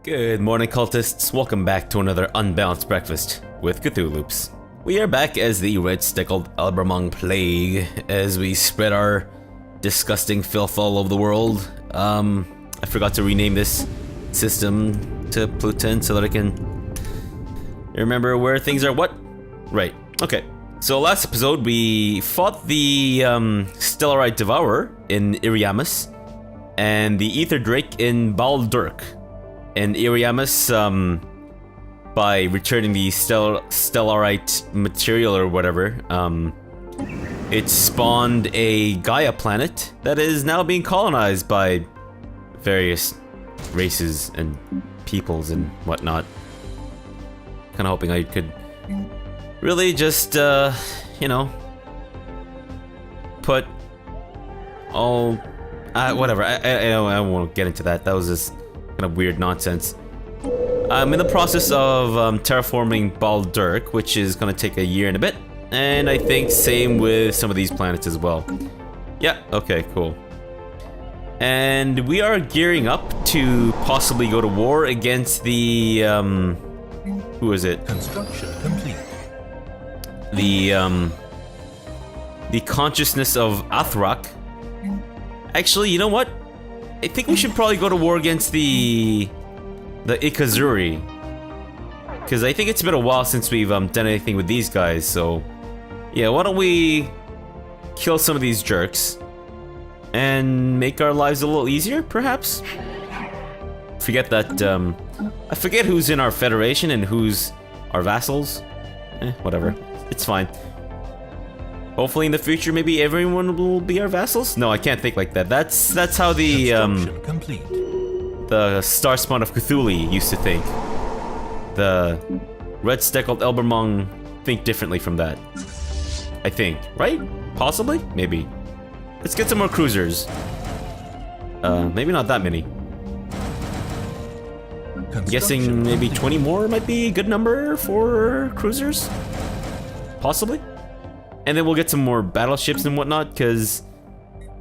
Good morning, cultists. Welcome back to another unbalanced breakfast with Cthulhu Loops. We are back as the Red Steckled Elbermung plague as we spread our disgusting filth all over the world. I forgot to rename this system to Pluton so that I can remember where things are what. Right, okay. So last episode we fought the Stellarite Devourer in Iriamus and the Ether Drake in Baldurk. In Iriamus, by returning the Stellarite material or whatever, it spawned a Gaia planet that is now being colonized by various races and peoples and whatnot. Kinda hoping I could really just, you know, put all... whatever, I won't get into that. That was just kind of weird nonsense. I'm in the process of terraforming Baldurk, which is gonna take a year and a bit, and I think same with some of these planets as well. Yeah, okay, cool. And we are gearing up to possibly go to war against the who is it? Construction complete. The consciousness of Athrak. Actually, you know what? I think we should probably go to war against the Ikazuri, because I think it's been a while since we've done anything with these guys. So yeah, why don't we kill some of these jerks and make our lives a little easier, perhaps? Forget that. I forget who's in our federation and who's our vassals. Whatever, it's fine. Hopefully in the future, maybe everyone will be our vassals? No, I can't think like that. That's how the Star Spawn of Cthulhu used to think. The Red Steckled Elbermung think differently from that. I think, right? Possibly? Maybe. Let's get some more cruisers. Maybe not that many. I'm guessing maybe 20 more might be a good number for cruisers? Possibly? And then we'll get some more battleships and whatnot, because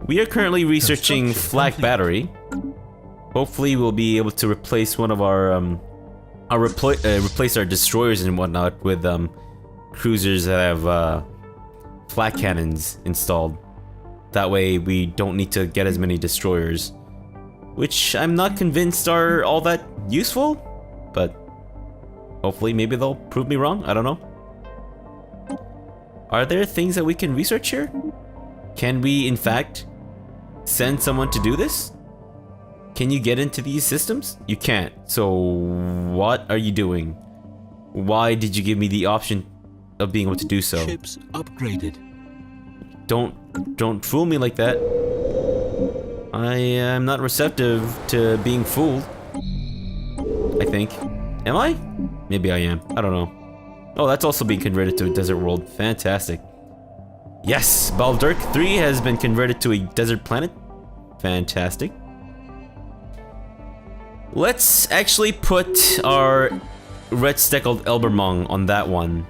we are currently researching Flak Battery. Hopefully we'll be able to replace one of our, replace our destroyers and whatnot with cruisers that have flak cannons installed. That way we don't need to get as many destroyers, which I'm not convinced are all that useful, but hopefully maybe they'll prove me wrong. I don't know. Are there things that we can research here? Can we, in fact, send someone to do this? Can you get into these systems? You can't. So what are you doing? Why did you give me the option of being able to do so? Ships upgraded. Don't fool me like that. I am not receptive to being fooled. I think. Am I? Maybe I am. I don't know. Oh, that's also being converted to a desert world. Fantastic. Yes, Baldurk 3 has been converted to a desert planet. Fantastic. Let's actually put our Red Steckled Elbermung on that one,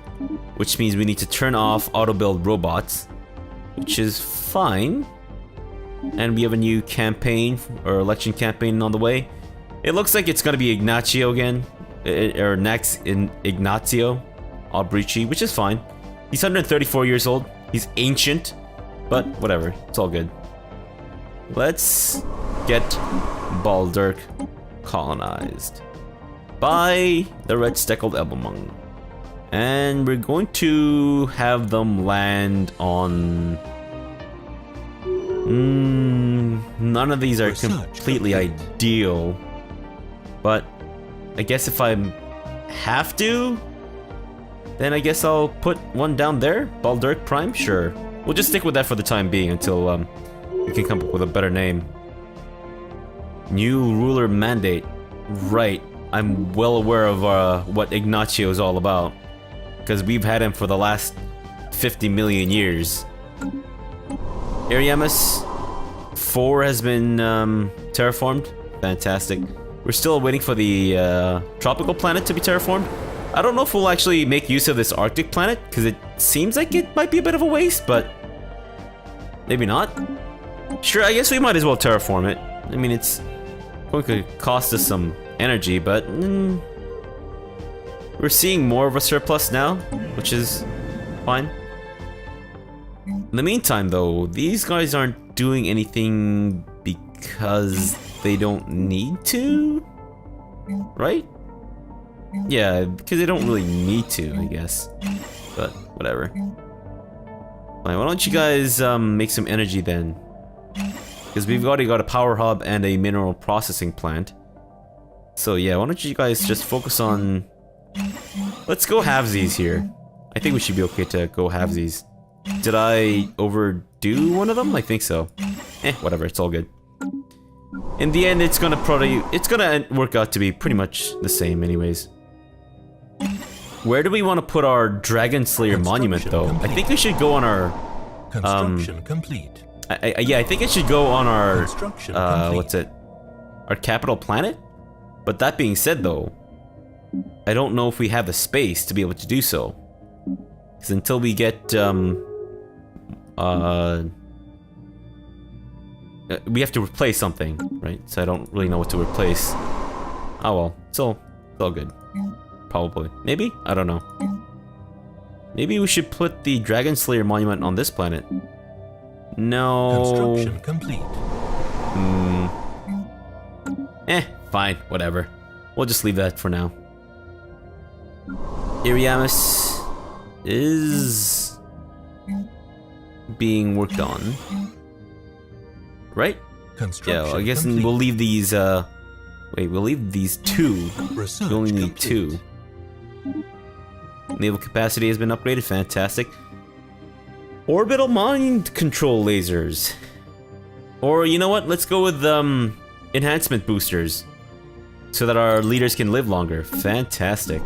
which means we need to turn off auto-build robots, which is fine. And we have a new campaign, or election campaign on the way. It looks like it's gonna be Ignacio again, or next in Ignazio Albrici, which is fine. He's 134 years old. He's ancient, but whatever. It's all good. Let's get Baldurk colonized by the Red Steckled Elbermung. And we're going to have them land on... none of these are completely ideal, but I guess if I have to, then I guess I'll put one down there. Baldurk Prime? Sure. We'll just stick with that for the time being until we can come up with a better name. New ruler mandate. Right. I'm well aware of what Ignacio is all about, because we've had him for the last 50 million years. Iriamus 4 has been terraformed. Fantastic. We're still waiting for the tropical planet to be terraformed. I don't know if we'll actually make use of this Arctic planet, because it seems like it might be a bit of a waste, but maybe not. Sure, I guess we might as well terraform it. I mean, it's going to cost us some energy, but we're seeing more of a surplus now, which is fine. In the meantime, though, these guys aren't doing anything because they don't need to, right? Yeah, because they don't really need to, I guess. But whatever. Fine, why don't you guys make some energy then? Because we've already got a power hub and a mineral processing plant. So yeah, why don't you guys just focus on... Let's go halvesies here. I think we should be okay to go halvesies. Did I overdo one of them? I think so. Whatever, it's all good. In the end, it's gonna work out to be pretty much the same anyways. Where do we want to put our Dragon Slayer monument though? Complete. I think we should go on our... Construction complete. Yeah, I think it should go on our... what's it? Our capital planet? But that being said though, I don't know if we have the space to be able to do so. Because until we get, we have to replace something, right? So I don't really know what to replace. Oh well, it's all good. Probably. Maybe? I don't know. Maybe we should put the Dragon Slayer monument on this planet. No. Construction complete. Fine, whatever. We'll just leave that for now. Iriamis is being worked on. Right? Yeah, well, I guess complete. we'll leave these, wait, we'll leave these two. Research We only need complete. 2. Naval capacity has been upgraded, fantastic. Orbital mind control lasers. Or, you know what, let's go with, enhancement boosters. So that our leaders can live longer. Fantastic.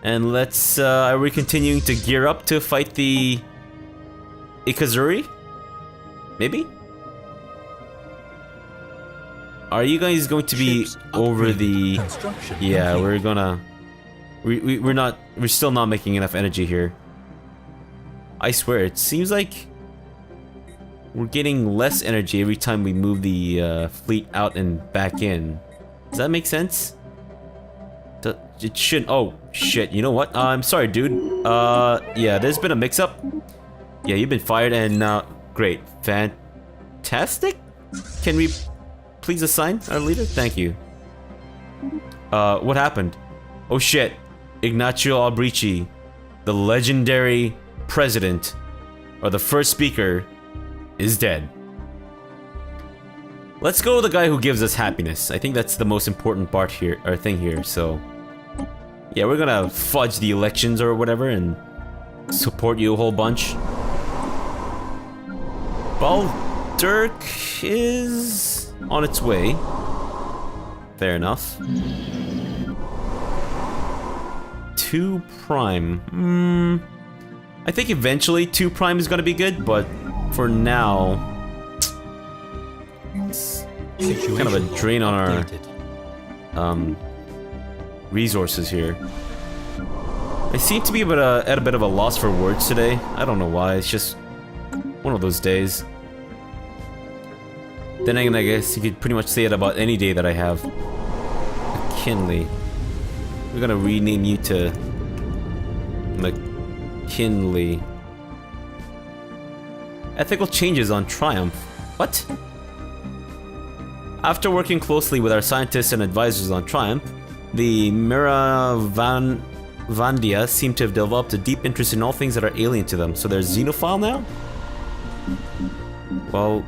And let's, are we continuing to gear up to fight the Ikazuri? Maybe? Are you guys going to be Ships over upgraded. the... Construction Yeah, complete. we're gonna... We're still not making enough energy here. I swear, it seems like we're getting less energy every time we move the fleet out and back in. Does that make sense? It shouldn't. Oh shit! You know what? I'm sorry, dude. Yeah, there's been a mix-up. Yeah, you've been fired, and great, fantastic. Can we please assign our leader? Thank you. What happened? Oh shit! Ignacio Albrici, the legendary president, or the first speaker, is dead. Let's go with the guy who gives us happiness. I think that's the most important part here, or thing here. So, yeah, we're gonna fudge the elections or whatever and support you a whole bunch. Baldirk is on its way. Fair enough. 2 Prime. I think eventually 2 Prime is gonna be good, but for now, it's kind of a drain on our resources here. I seem to be at a bit of a loss for words today. I don't know why. It's just one of those days. Then again, I guess you could pretty much say it about any day that I have. McKinley. We're gonna rename you to McKinley. Ethical changes on Triumph. What? After working closely with our scientists and advisors on Triumph, the Miravandia seem to have developed a deep interest in all things that are alien to them. So they're xenophile now? Well,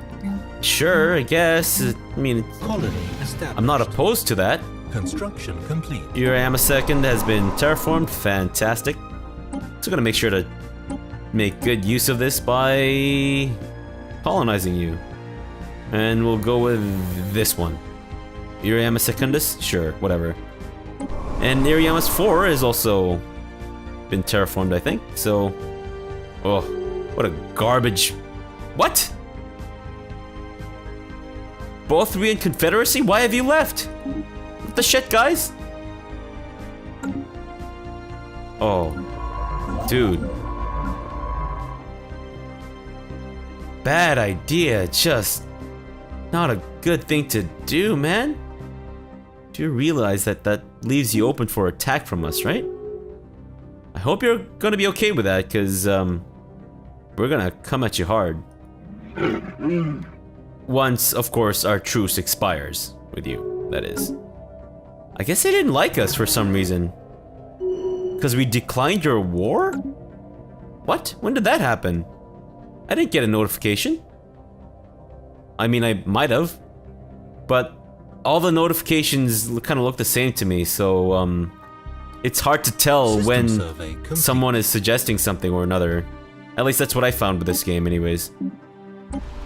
sure, I guess. I mean, Colony established. I'm not opposed to that. Construction complete. Uriama II has been terraformed. Fantastic. So gonna make sure to make good use of this by colonizing you. And we'll go with this one. Uriama Secundus? Sure, whatever. And Iriamus 4 has also been terraformed, I think. So, oh, what a garbage. What? Both we in Confederacy? Why have you left? What the shit, guys? Oh, dude. Bad idea, just not a good thing to do, man. do realize that that leaves you open for attack from us, right? I hope you're gonna be okay with that, because we're gonna come at you hard. Once, of course, our truce expires with you, that is. I guess they didn't like us for some reason. Because we declined your war? What? When did that happen? I didn't get a notification. I mean, I might have. But all the notifications kind of look the same to me, so it's hard to tell when someone is suggesting something or another. At least that's what I found with this game anyways.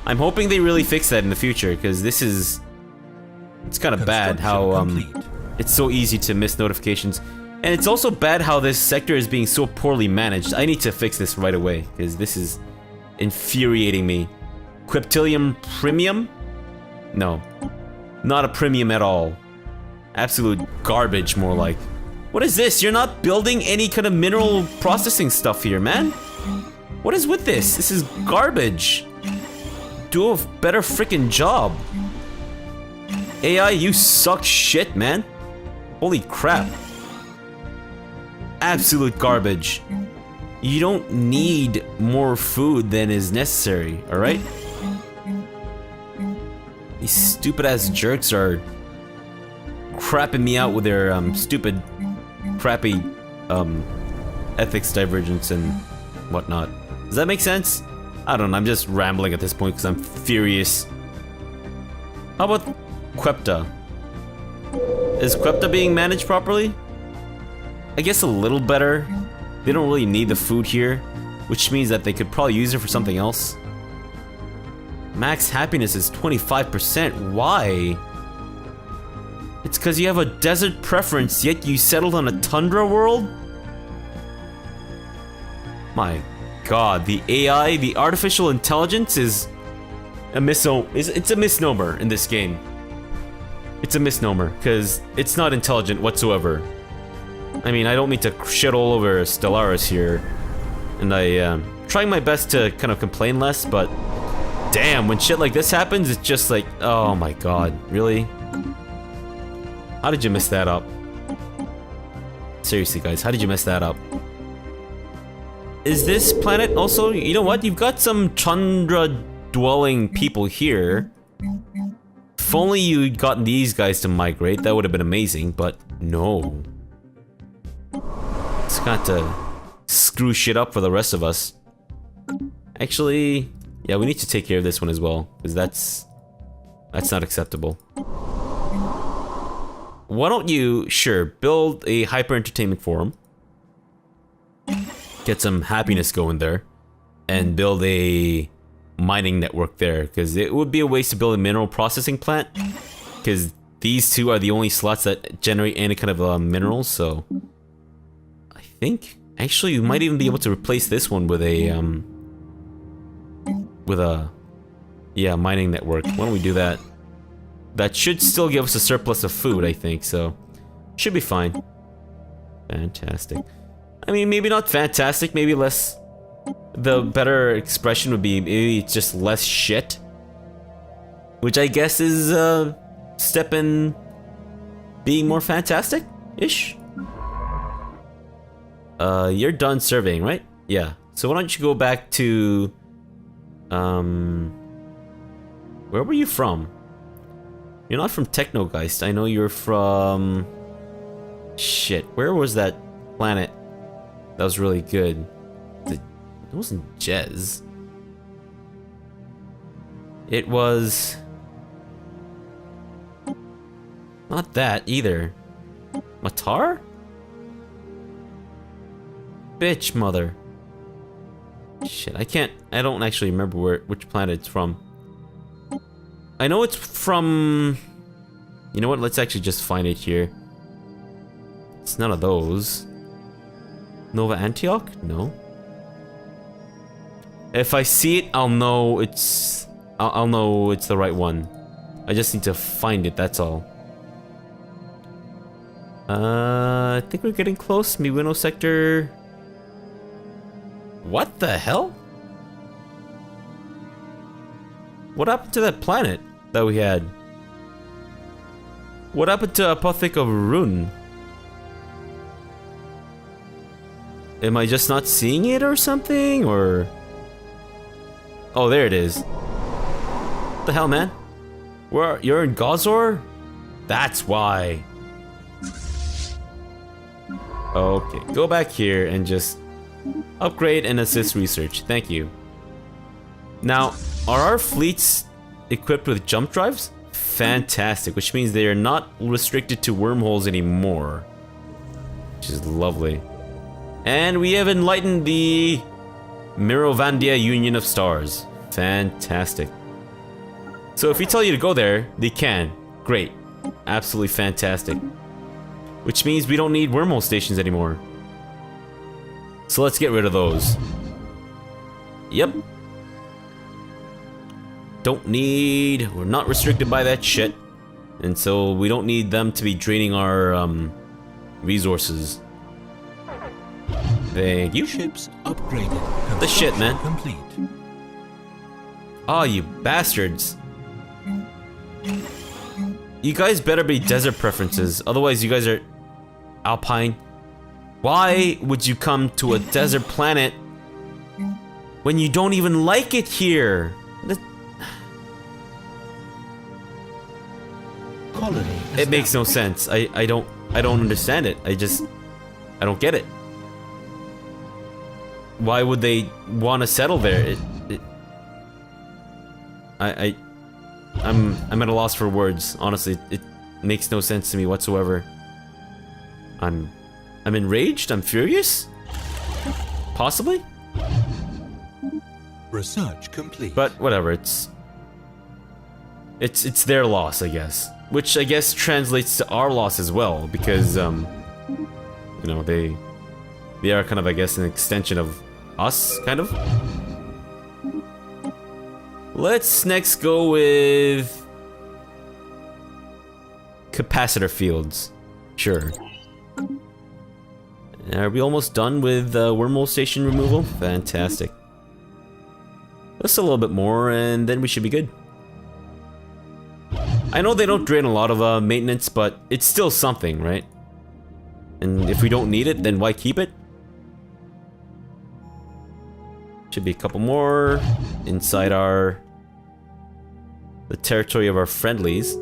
I'm hoping they really fix that in the future, because this is... It's kind of bad how it's so easy to miss notifications. And it's also bad how this sector is being so poorly managed. I need to fix this right away, because this is infuriating me. Quiptilium Premium? No. Not a premium at all. Absolute garbage, more like. What is this? You're not building any kind of mineral processing stuff here, man. What is with this? This is garbage. Do a better freaking job. AI, you suck shit, man. Holy crap. Absolute garbage. You don't need more food than is necessary, alright? These stupid ass jerks are crapping me out with their stupid, crappy ethics divergence and whatnot. Does that make sense? I don't know, I'm just rambling at this point because I'm furious. How about Quepta? Is Quepta being managed properly? I guess a little better. They don't really need the food here, which means that they could probably use it for something else. Max happiness is 25%. Why? It's because you have a desert preference, yet you settled on a tundra world? My god, the AI, the artificial intelligence is a it's a misnomer in this game. It's a misnomer, because it's not intelligent whatsoever. I mean, I don't mean to shit all over Stellaris here, and trying my best to kind of complain less, but damn, when shit like this happens, it's just like, oh my god, really? How did you mess that up? Seriously, guys, how did you mess that up? Is this planet also, you know what, you've got some tundra-dwelling people here. If only you'd gotten these guys to migrate, that would have been amazing, but no. It's got to screw shit up for the rest of us. Actually, yeah, we need to take care of this one as well, because that's not acceptable. Why don't you, sure, build a hyper entertainment forum, get some happiness going there, and build a mining network there, because it would be a waste to build a mineral processing plant, because these two are the only slots that generate any kind of minerals, so I think actually you might even be able to replace this one with a yeah, mining network. Why don't we do that? That should still give us a surplus of food, I think, so should be fine. Fantastic. I mean, maybe not fantastic, maybe less. The better expression would be maybe it's just less shit, which I guess is a step in being more fantastic-ish. You're done surveying, right? Yeah. So why don't you go back to where were you from? You're not from Technogeist. I know you're from... Shit, where was that planet that was really good? It wasn't Jez. It was... Not that, either. Matar? Bitch, mother. Shit, I don't actually remember which planet it's from. I know it's from... You know what, let's actually just find it here. It's none of those. Nova Antioch? No. If I see it, I'll know it's... I'll know it's the right one. I just need to find it, that's all. I think we're getting close. Miwino sector... What the hell? What happened to that planet that we had? What happened to Apothec of Rune? Am I just not seeing it or something, or... Oh, there it is. What the hell, man? You're in Gazor? That's why. Okay, go back here and just upgrade and assist research. Thank you. Now, are our fleets equipped with jump drives? Fantastic, which means they are not restricted to wormholes anymore. Which is lovely. And we have enlightened the Mirovandia Union of Stars. Fantastic. So if we tell you to go there, they can. Great. Absolutely fantastic. Which means we don't need wormhole stations anymore. So let's get rid of those. Yep. We're not restricted by that shit. And so we don't need them to be draining our resources. Thank you. Ships upgraded. The shit, man. Complete. Oh, you bastards. You guys better be desert preferences, otherwise you guys are alpine. Why would you come to a desert planet when you don't even like it here? Colony. It makes no sense. I don't understand it. I don't get it. Why would they want to settle there? I'm at a loss for words. Honestly, it makes no sense to me whatsoever. I'm enraged. I'm furious. Possibly. Research complete. But whatever. It's their loss, I guess. Which I guess translates to our loss as well, because you know, they are kind of, I guess, an extension of us, kind of. Let's next go with capacitor fields. Sure. Are we almost done with wormhole station removal? Fantastic. Just a little bit more and then we should be good. I know they don't drain a lot of maintenance, but it's still something, right? And if we don't need it, then why keep it? Should be a couple more inside the territory of our friendlies.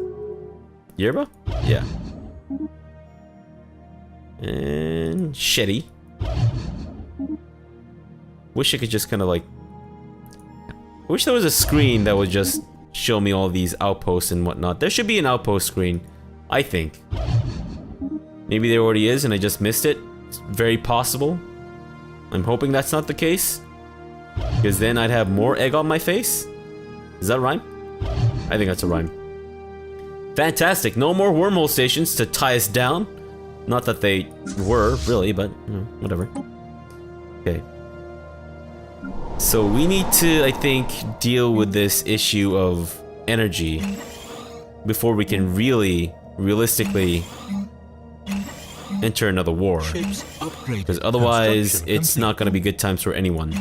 Yerba? Yeah. And Shetty. Wish I could just kind of like... I wish there was a screen that would just show me all these outposts and whatnot. There should be an outpost screen, I think. Maybe there already is and I just missed it. It's very possible. I'm hoping that's not the case, because then I'd have more egg on my face. Does that rhyme? I think that's a rhyme. Fantastic. No more wormhole stations to tie us down. Not that they were, really, but you know, whatever. Okay. So we need to, I think, deal with this issue of energy before we can really, realistically enter another war. Because otherwise, it's not going to be good times for anyone.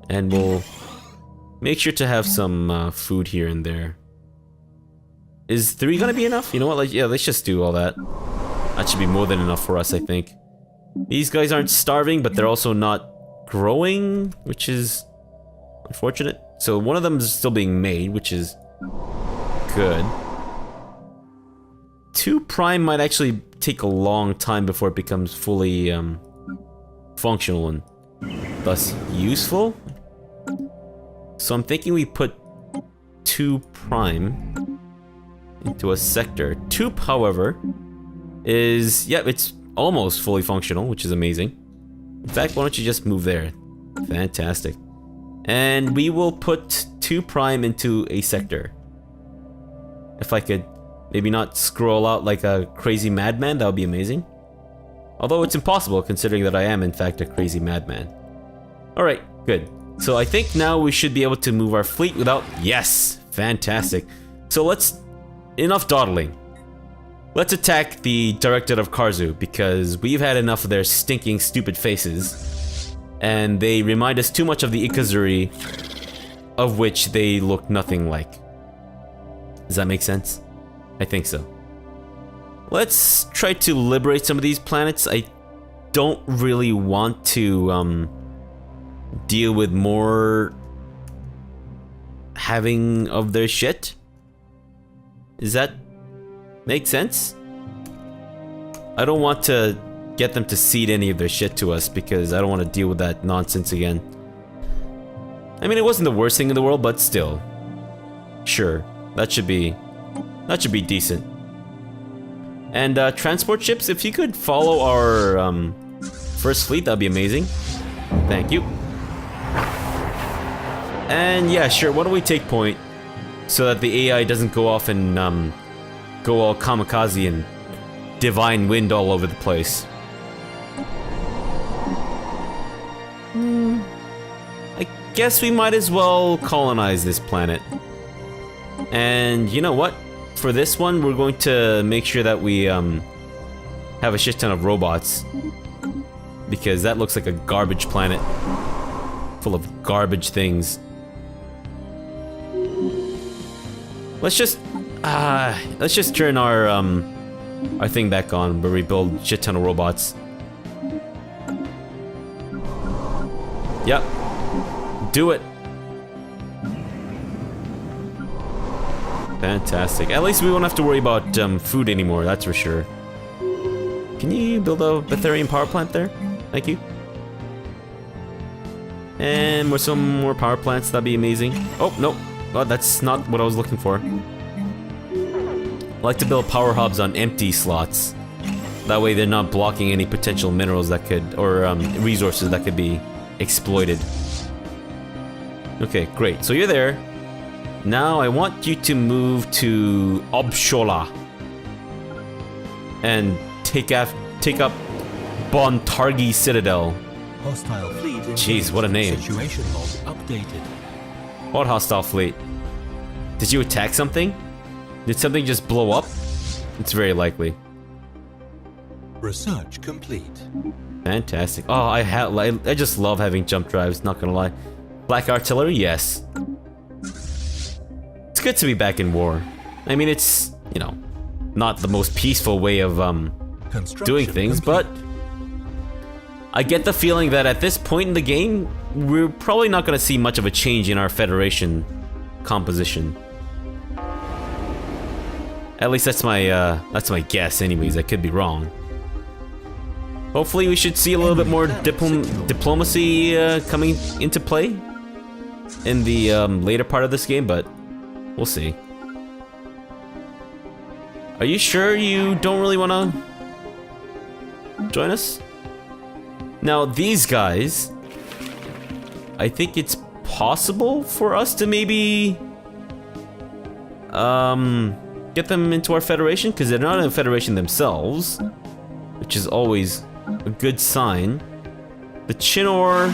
And we'll make sure to have some food here and there. Is 3 gonna be enough? You know what, like, yeah, let's just do all that. That should be more than enough for us, I think. These guys aren't starving, but they're also not growing, which is unfortunate. So one of them is still being made, which is good. 2 prime might actually take a long time before it becomes fully functional and thus useful. So I'm thinking we put 2 prime into a sector. 2, however, is, yep, it's almost fully functional, which is amazing. In fact, why don't you just move there? Fantastic. And we will put 2 prime into a sector. If I could maybe not scroll out like a crazy madman, that would be amazing. Although it's impossible, considering that I am in fact a crazy madman. Alright, good. So I think now we should be able to move our fleet without... Yes! Fantastic. So let's... Enough dawdling. Let's attack the Directorate of Karzu, because we've had enough of their stinking stupid faces. And they remind us too much of the Ikazuri, of which they look nothing like. Does that make sense? I think so. Let's try to liberate some of these planets. I don't really want to deal with more having of their shit. Does that make sense? I don't want to get them to cede any of their shit to us because I don't want to deal with that nonsense again. I mean, it wasn't the worst thing in the world, but still. Sure, that should be decent. And transport ships, if you could follow our first fleet, that'd be amazing. Thank you. And yeah, sure, why don't we take point so that the AI doesn't go off and go all kamikaze and divine wind all over the place. I guess we might as well colonize this planet. And you know what? For this one, we're going to make sure that we have a shit ton of robots. Because that looks like a garbage planet. Full of garbage things. Let's just turn our thing back on where we build a shit ton of robots. Yep. Do it. Fantastic. At least we won't have to worry about food anymore, that's for sure. Can you build a Betharian power plant there? Thank you. And some more power plants, that'd be amazing. Oh, no. Well, that's not what I was looking for. I like to build power hubs on empty slots. That way they're not blocking any potential minerals that could, or resources that could be exploited. Okay, great. So you're there. Now I want you to move to Obshola and take up Bontargi Citadel. Hostile fleet. Jeez, what a name. Situation log updated. What hostile fleet? Did you attack something? Did something just blow up? It's very likely. Research complete. Fantastic. Oh, I just love having jump drives, not gonna lie. Black artillery, yes. It's good to be back in war. I mean, it's, you know, not the most peaceful way of doing things, but I get the feeling that at this point in the game, we're probably not gonna see much of a change in our Federation composition. At least that's my guess anyways, I could be wrong. Hopefully we should see a little bit more diplomacy coming into play in the later part of this game, but we'll see. Are you sure you don't really want to join us? Now these guys, I think it's possible for us to maybe get them into our Federation, because they're not in a Federation themselves, which is always a good sign. The Chinor,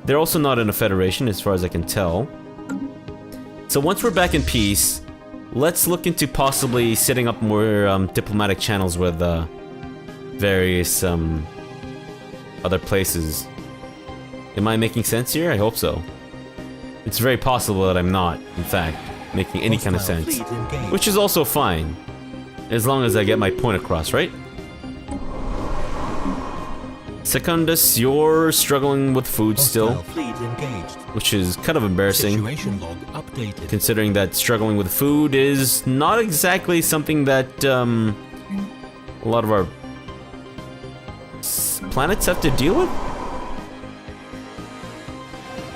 they're also not in a Federation as far as I can tell. So once we're back in peace, let's look into possibly setting up more diplomatic channels with various other places. Am I making sense here? I hope so. It's very possible that I'm not, in fact, making any kind of sense. Which is also fine, as long as I get my point across, right? Secundus, you're struggling with food still, which is kind of embarrassing, considering that struggling with food is not exactly something that a lot of our planets have to deal with.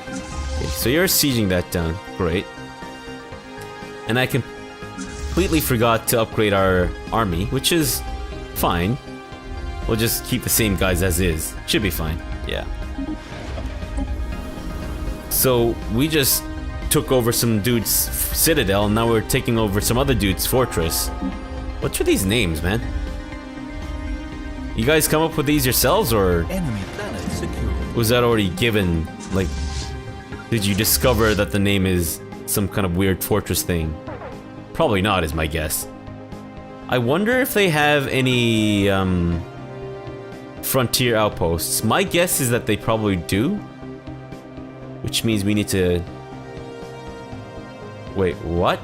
Okay, so you're sieging that down, great. And I completely forgot to upgrade our army, which is fine. We'll just keep the same guys as is. Should be fine. Yeah. So we just took over some dude's citadel, and now we're taking over some other dude's fortress. What's with these names, man? You guys come up with these yourselves, or Enemy planet secured. was that already given? Like, did you discover that the name is some kind of weird fortress thing? Probably not, is my guess. I wonder if they have any frontier outposts. My guess is that they probably do, which means we need to... Wait, what?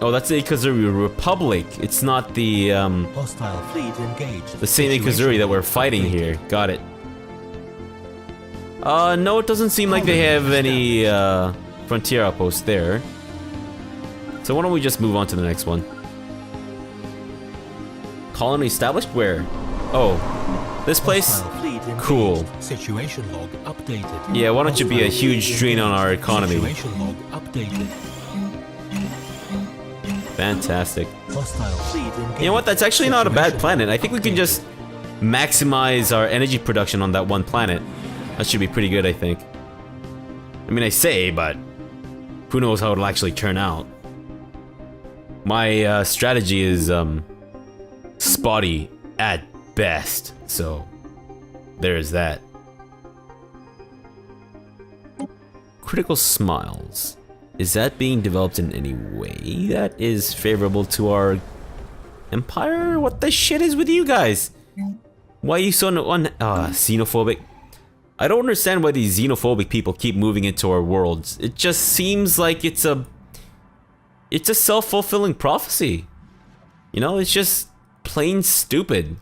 Oh, that's the Ikazuri Republic. It's not the Hostile fleet engaged. the same Ikazuri that we're fighting here. Got it. No, it doesn't seem like they have any frontier outposts there. So why don't we just move on to the next one? Colony established where? Oh, this place? Cool. Situation log updated. Yeah, why don't you be a huge drain on our economy? Situation log updated. Fantastic. Hostile fleet engaged. You know what? That's actually not a bad planet. I think we can just maximize our energy production on that one planet. That should be pretty good, I think. I mean, I say, but who knows how it'll actually turn out. My strategy is spotty at best, so there is that. Critical smiles. Is that being developed in any way that is favorable to our empire? What the shit is with you guys? Why are you so xenophobic? I don't understand why these xenophobic people keep moving into our worlds. It just seems like it's a self-fulfilling prophecy. You know, it's just plain stupid.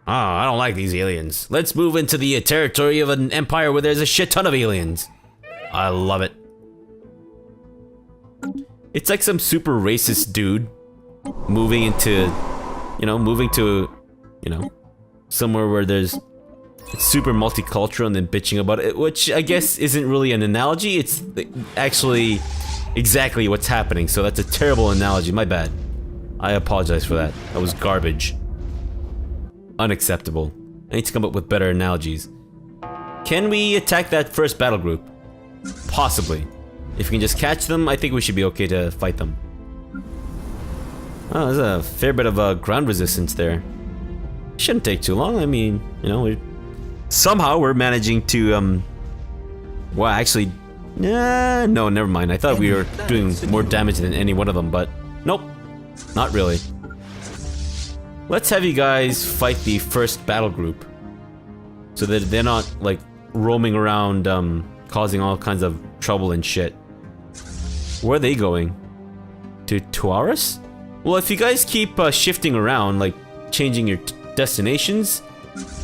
I don't like these aliens. Let's move into the territory of an empire where there's a shit ton of aliens. I love it. It's like some super racist dude moving into, moving to, somewhere where it's super multicultural and then bitching about it, which I guess isn't really an analogy. It's actually exactly what's happening. So that's a terrible analogy. My bad. I apologize for that. That was garbage. Unacceptable. I need to come up with better analogies. Can we attack that first battle group? Possibly. If we can just catch them, I think we should be okay to fight them. Oh, there's a fair bit of ground resistance there. Shouldn't take too long. I mean, somehow we're managing to, well, actually, no, never mind. I thought we were doing more damage than any one of them, but nope, not really. Let's have you guys fight the first battle group, so that they're not like roaming around, causing all kinds of trouble and shit. Where are they going? To Stellaris? Well, if you guys keep shifting around, like changing your destinations,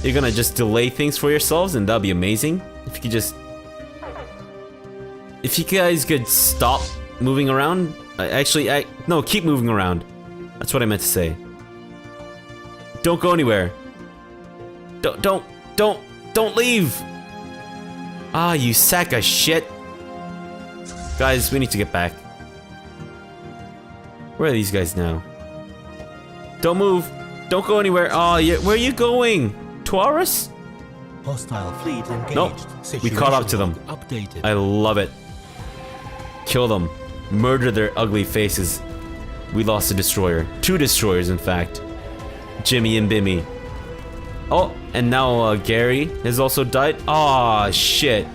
you're gonna just delay things for yourselves, and that'll be amazing. If you guys could stop moving around, no, keep moving around. That's what I meant to say. Don't go anywhere. Don't leave. Ah, you sack of shit. Guys, we need to get back. Where are these guys now? Don't move. Don't go anywhere. Oh, where are you going? Stellaris? Hostile fleet engaged. Nope. We caught up to them. Updated. I love it. Kill them. Murder their ugly faces. We lost a destroyer. 2 destroyers, in fact. Jimmy and Bimmy. Oh, and now Gary has also died. Aw, shit.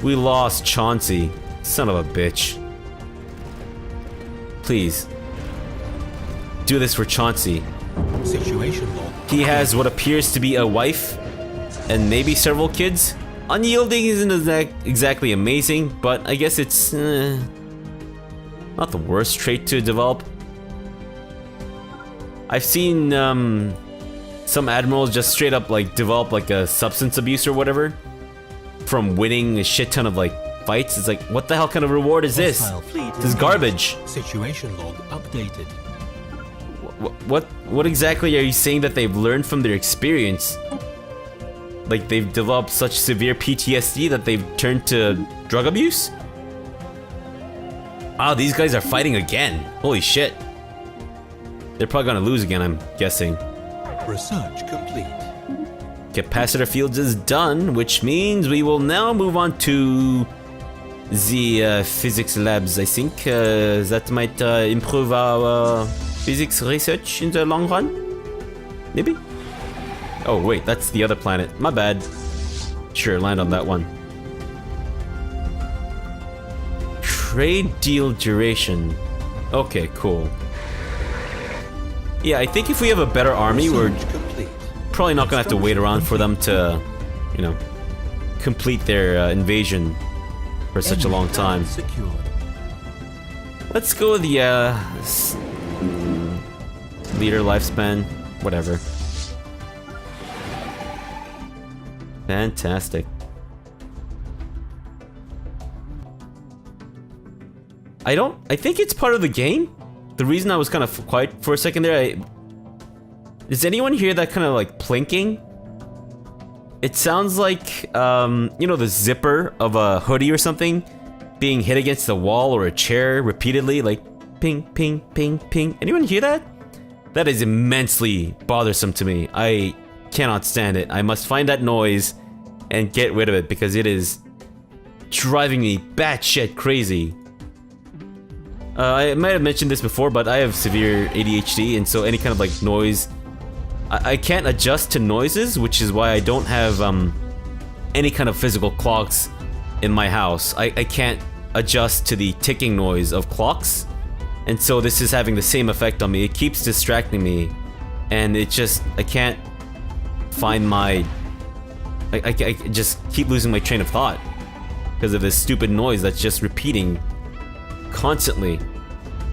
We lost Chauncey. Son of a bitch. Please. Do this for Chauncey. Situation log. He has what appears to be a wife and maybe several kids. Unyielding isn't exactly amazing, but I guess it's not the worst trait to develop. I've seen some admirals just straight up like develop like a substance abuse or whatever from winning a shit ton of like fights. It's like, what the hell kind of reward is this? This is garbage. Situation log updated. What exactly are you saying that they've learned from their experience? Like they've developed such severe PTSD that they've turned to drug abuse? Wow, these guys are fighting again. Holy shit. They're probably gonna lose again, I'm guessing. Research complete. Capacitor fields is done, which means we will now move on to the physics labs, I think. That might improve our physics research in the long run? Maybe? Oh wait, that's the other planet. My bad. Sure, land on that one. Trade deal duration. Okay, cool. Yeah, I think if we have a better army, we're probably not gonna have to wait around for them to, complete their invasion for such a long time. Let's go with the leader lifespan, whatever. Fantastic. I think it's part of the game. The reason I was kind of quiet for a second there, does anyone hear that kind of like plinking? It sounds like, you know, the zipper of a hoodie or something being hit against the wall or a chair repeatedly, like ping, ping, ping, ping. Anyone hear that? That is immensely bothersome to me. I cannot stand it. I must find that noise and get rid of it because it is driving me batshit crazy. I might have mentioned this before, but I have severe ADHD, and so any kind of like noise, I can't adjust to noises, which is why I don't have any kind of physical clocks in my house. I can't adjust to the ticking noise of clocks, and so this is having the same effect on me. It keeps distracting me, and it just, I can't find my, I just keep losing my train of thought because of this stupid noise that's just repeating constantly.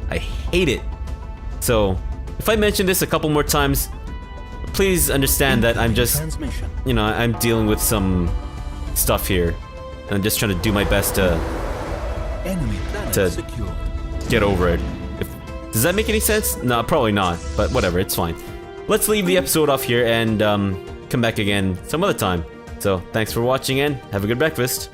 I hate it. So if I mention this a couple more times, please understand that I'm just, you know, I'm dealing with some stuff here, and I'm just trying to do my best to get over it. Does that make any sense? No, probably not, but whatever, it's fine. Let's leave the episode off here and come back again some other time. So thanks for watching and have a good breakfast.